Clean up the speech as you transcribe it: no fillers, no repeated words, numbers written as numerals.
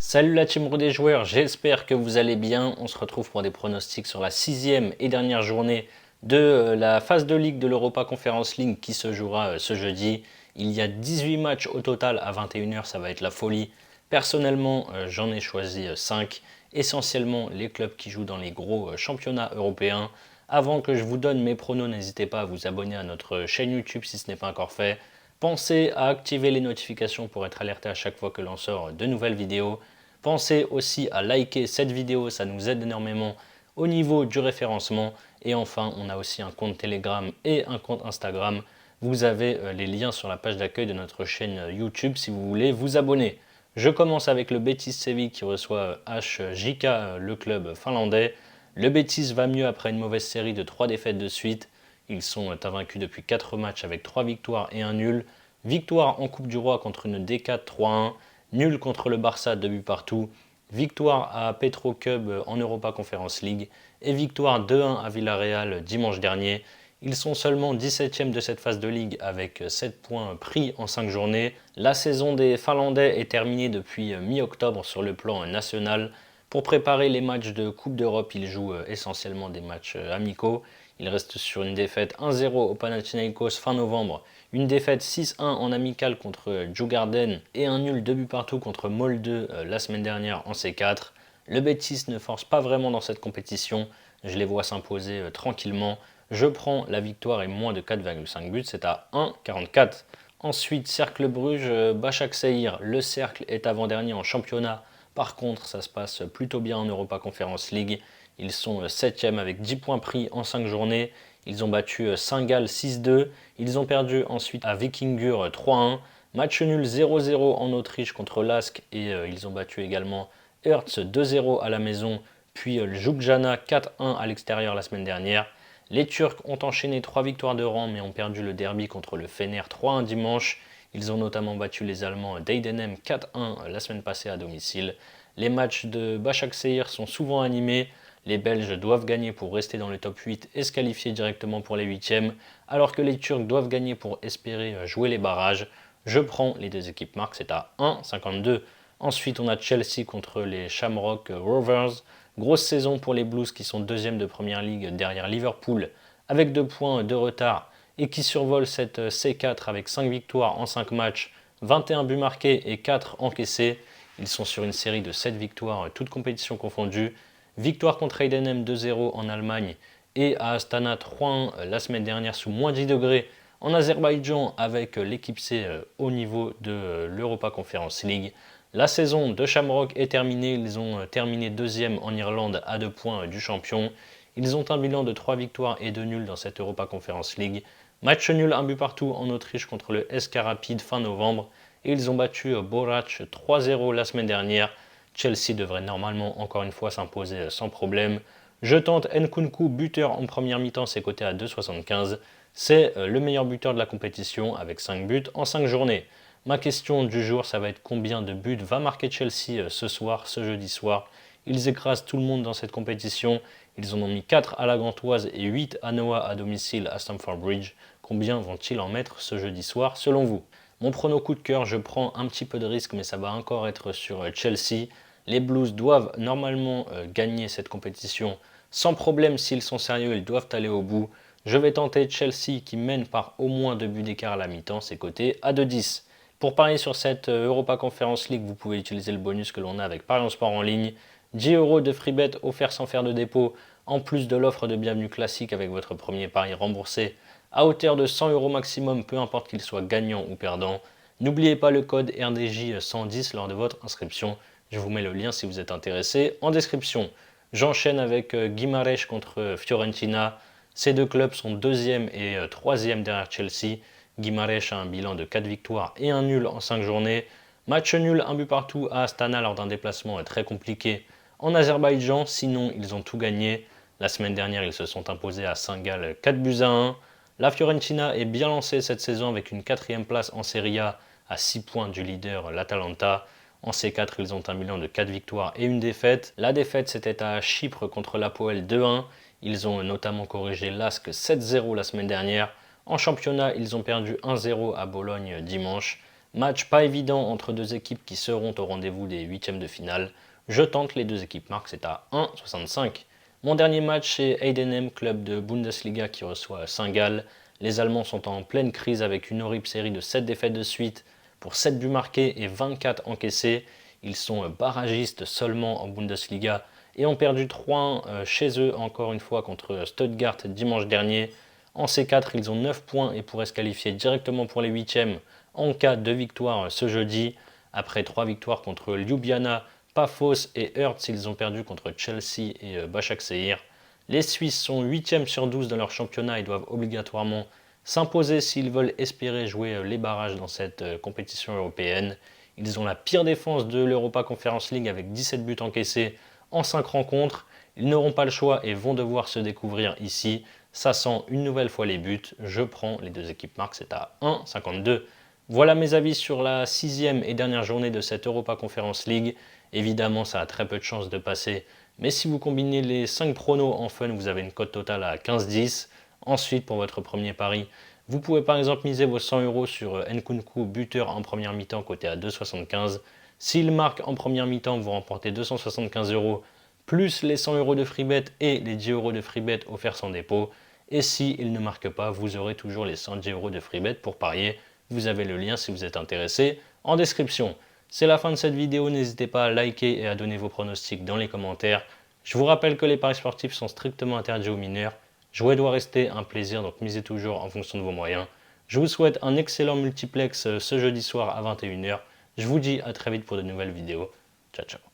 Salut la team des joueurs, j'espère que vous allez bien. On se retrouve pour des pronostics sur la 6e et dernière journée de la phase de ligue de l'Europa Conference League qui se jouera ce jeudi. Il y a 18 matchs au total à 21h, ça va être la folie. Personnellement, j'en ai choisi 5, essentiellement les clubs qui jouent dans les gros championnats européens. Avant que je vous donne mes pronos, n'hésitez pas à vous abonner à notre chaîne YouTube si ce n'est pas encore fait. Pensez à activer les notifications pour être alerté à chaque fois que l'on sort de nouvelles vidéos. Pensez aussi à liker cette vidéo, ça nous aide énormément au niveau du référencement. Et enfin, on a aussi un compte Telegram et un compte Instagram. Vous avez les liens sur la page d'accueil de notre chaîne YouTube si vous voulez vous abonner. Je commence avec le Betis Séville qui reçoit HJK, le club finlandais. Le Betis va mieux après une mauvaise série de 3 défaites de suite. Ils sont invaincus depuis 4 matchs avec 3 victoires et un nul. Victoire en Coupe du Roi contre une D4 3-1. Nul contre le Barça, 2 buts partout. Victoire à Petro Cub en Europa Conference League. Et victoire 2-1 à Villarreal dimanche dernier. Ils sont seulement 17e de cette phase de ligue avec 7 points pris en 5 journées. La saison des Finlandais est terminée depuis mi-octobre sur le plan national. Pour préparer les matchs de Coupe d'Europe, ils jouent essentiellement des matchs amicaux. Ils restent sur une défaite 1-0 au Panathinaikos fin novembre, une défaite 6-1 en amical contre Djurgården et un nul 2 buts partout contre Molde la semaine dernière en C4. Le Betis ne force pas vraiment dans cette compétition, je les vois s'imposer tranquillement. Je prends la victoire et moins de 4,5 buts, c'est à 1,44. Ensuite, Cercle Bruges, Başakşehir, le cercle est avant-dernier en championnat. Par contre, ça se passe plutôt bien en Europa Conference League. Ils sont 7e avec 10 points pris en 5 journées. Ils ont battu Saint-Gall 6-2. Ils ont perdu ensuite à Vikingur 3-1. Match nul 0-0 en Autriche contre Lask et ils ont battu également Hertz 2-0 à la maison, puis Ljubljana 4-1 à l'extérieur la semaine dernière. Les Turcs ont enchaîné 3 victoires de rang mais ont perdu le derby contre le Fener 3-1 dimanche. Ils ont notamment battu les Allemands d'Eidenheim 4-1 la semaine passée à domicile. Les matchs de Başakşehir sont souvent animés. Les Belges doivent gagner pour rester dans le top 8 et se qualifier directement pour les 8e, alors que les Turcs doivent gagner pour espérer jouer les barrages. Je prends les deux équipes marques, c'est à 1,52. Ensuite, on a Chelsea contre les Shamrock Rovers. Grosse saison pour les Blues qui sont 2e de Première Ligue derrière Liverpool avec 2 points de retard et qui survolent cette C4 avec 5 victoires en 5 matchs, 21 buts marqués et 4 encaissés. Ils sont sur une série de 7 victoires, toutes compétitions confondues. Victoire contre Heidenheim 2-0 en Allemagne et à Astana 3-1 la semaine dernière sous moins 10 degrés en Azerbaïdjan avec l'équipe C au niveau de l'Europa Conference League. La saison de Shamrock est terminée, ils ont terminé 2e en Irlande à 2 points du champion. Ils ont un bilan de 3 victoires et 2 nuls dans cette Europa Conference League. Match nul, un but partout en Autriche contre le SK Rapid fin novembre et ils ont battu Borac 3-0 la semaine dernière. Chelsea devrait normalement encore une fois s'imposer sans problème. Je tente Nkunku, buteur en première mi-temps, c'est coté à 2,75. C'est le meilleur buteur de la compétition avec 5 buts en 5 journées. Ma question du jour, ça va être combien de buts va marquer Chelsea ce soir, ce jeudi soir. Ils écrasent tout le monde dans cette compétition. Ils en ont mis 4 à la Gantoise et 8 à Noah à domicile à Stamford Bridge. Combien vont-ils en mettre ce jeudi soir selon vous? Mon prono coup de cœur, je prends un petit peu de risque mais ça va encore être sur Chelsea. Les Blues doivent normalement gagner cette compétition sans problème s'ils sont sérieux, ils doivent aller au bout. Je vais tenter Chelsea qui mène par au moins 2 buts d'écart à la mi-temps, c'est coté à 2,10. Pour parier sur cette Europa Conference League, vous pouvez utiliser le bonus que l'on a avec Paris en Sport en ligne. 10 € de free bet offert sans faire de dépôt, en plus de l'offre de bienvenue classique avec votre premier pari remboursé à hauteur de 100 € maximum, peu importe qu'il soit gagnant ou perdant. N'oubliez pas le code RDJ110 lors de votre inscription. Je vous mets le lien si vous êtes intéressé en description. J'enchaîne avec Guimarães contre Fiorentina. Ces deux clubs sont 2e et 3e derrière Chelsea. Guimarães a un bilan de 4 victoires et un nul en 5 journées. Match nul, un but partout à Astana lors d'un déplacement très compliqué en Azerbaïdjan. Sinon, ils ont tout gagné. La semaine dernière, ils se sont imposés à Saint-Gall 4 buts à 1. La Fiorentina est bien lancée cette saison avec une 4e place en Serie A à 6 points du leader l'Atalanta. En C4, ils ont un bilan de 4 victoires et une défaite. La défaite, c'était à Chypre contre l'Apoel 2-1. Ils ont notamment corrigé Lask 7-0 la semaine dernière. En championnat, ils ont perdu 1-0 à Bologne dimanche. Match pas évident entre deux équipes qui seront au rendez-vous des huitièmes de finale. Je tente les deux équipes marques, c'est à 1,65. Mon dernier match, c'est Heidenheim, club de Bundesliga qui reçoit Saint-Gall. Les Allemands sont en pleine crise avec une horrible série de 7 défaites de suite pour 7 buts marqués et 24 encaissés. Ils sont barragistes seulement en Bundesliga et ont perdu 3-1 chez eux encore une fois contre Stuttgart dimanche dernier. En C4, ils ont 9 points et pourraient se qualifier directement pour les huitièmes en cas de victoire ce jeudi. Après 3 victoires contre Ljubljana, Pafos et Hertz, ils ont perdu contre Chelsea et Başakşehir. Les Suisses sont 8e sur 12 dans leur championnat et doivent obligatoirement s'imposer s'ils veulent espérer jouer les barrages dans cette compétition européenne. Ils ont la pire défense de l'Europa Conference League avec 17 buts encaissés en 5 rencontres. Ils n'auront pas le choix et vont devoir se découvrir ici. Ça sent une nouvelle fois les buts. Je prends les deux équipes marques, c'est à 1,52. Voilà mes avis sur la 6e et dernière journée de cette Europa Conference League. Évidemment, ça a très peu de chances de passer, mais si vous combinez les 5 pronos en fun, vous avez une cote totale à 15-10. Ensuite, pour votre premier pari, vous pouvez par exemple miser vos 100 € sur Nkunku, buteur en première mi-temps, coté à 2,75. S'il marque en première mi-temps, vous remportez 275 €, plus les 100 € de freebet et les 10 € de freebet offerts sans dépôt. Et s'il ne marque pas, vous aurez toujours les 110 € de freebet pour parier. Vous avez le lien si vous êtes intéressé en description. C'est la fin de cette vidéo, n'hésitez pas à liker et à donner vos pronostics dans les commentaires. Je vous rappelle que les paris sportifs sont strictement interdits aux mineurs. Jouer doit rester un plaisir, donc misez toujours en fonction de vos moyens. Je vous souhaite un excellent multiplex ce jeudi soir à 21 h. Je vous dis à très vite pour de nouvelles vidéos. Ciao ciao.